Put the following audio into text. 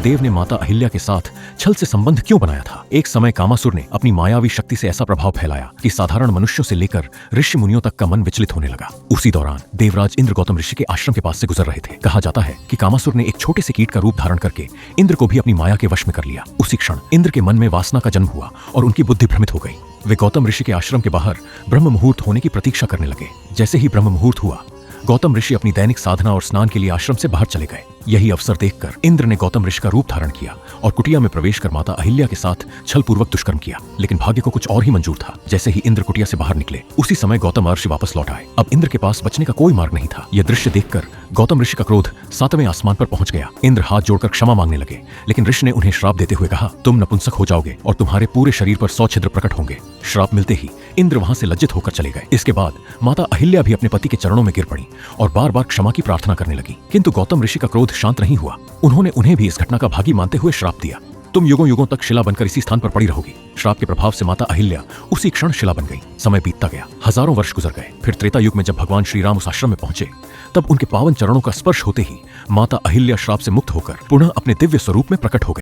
इंद्रदेव ने माता अहिल्या के साथ छल से संबंध क्यों बनाया था? एक समय कामासुर ने अपनी मायावी शक्ति से ऐसा प्रभाव फैलाया कि साधारण मनुष्यों से लेकर ऋषि मुनियों तक का मन विचलित होने लगा। उसी दौरान देवराज इंद्र गौतम ऋषि के आश्रम के पास से गुजर रहे थे। कहा जाता है कि कामासुर ने एक छोटे से कीट का रूप धारण करके इंद्र को भी अपनी माया के वश में कर लिया। उसी क्षण इंद्र के मन में वासना का जन्म हुआ और उनकी बुद्धि भ्रमित हो गई। वे गौतम ऋषि के आश्रम के बाहर ब्रह्म मुहूर्त होने की प्रतीक्षा करने लगे। जैसे ही ब्रह्म मुहूर्त हुआ, गौतम ऋषि अपनी दैनिक साधना और स्नान के लिए आश्रम से बाहर चले गए। यही अवसर देखकर इंद्र ने गौतम ऋषि का रूप धारण किया और कुटिया में प्रवेश कर माता अहिल्या के साथ छलपूर्वक दुष्कर्म किया। लेकिन भाग्य को कुछ और ही मंजूर था। जैसे ही इंद्र कुटिया से बाहर निकले, उसी समय गौतम महर्षि वापस लौट आए। अब इंद्र के पास बचने का कोई मार्ग नहीं था। यह दृश्य देखकर गौतम ऋषि का क्रोध 7वें आसमान पर पहुंच गया। इंद्र हाथ जोड़कर क्षमा मांगने लगे, लेकिन ऋषि ने उन्हें श्राप देते हुए कहा, तुम नपुंसक हो जाओगे और तुम्हारे पूरे शरीर पर 100 छिद्र प्रकट होंगे। श्राप मिलते ही इंद्र वहां से लज्जित होकर चले गए। इसके बाद माता अहिल्या भी अपने पति के चरणों में गिर पड़ी और बार बार क्षमा की प्रार्थना करने लगी। किंतु गौतम ऋषि का क्रोध शांत नहीं हुआ। उन्होंने उन्हें भी इस घटना का भागी मानते हुए श्राप दिया, तुम युगों युगों तक शिला बनकर इसी स्थान पर पड़ी रहोगी। श्राप के प्रभाव से माता अहिल्या उसी क्षण शिला बन गई। समय बीतता गया, हजारों वर्ष गुजर गए। फिर त्रेता युग में जब भगवान श्री राम उस आश्रम में पहुंचे, तब उनके पावन चरणों का स्पर्श होते ही माता अहिल्या श्राप से मुक्त होकर पुनः अपने दिव्य स्वरूप में प्रकट हो गई।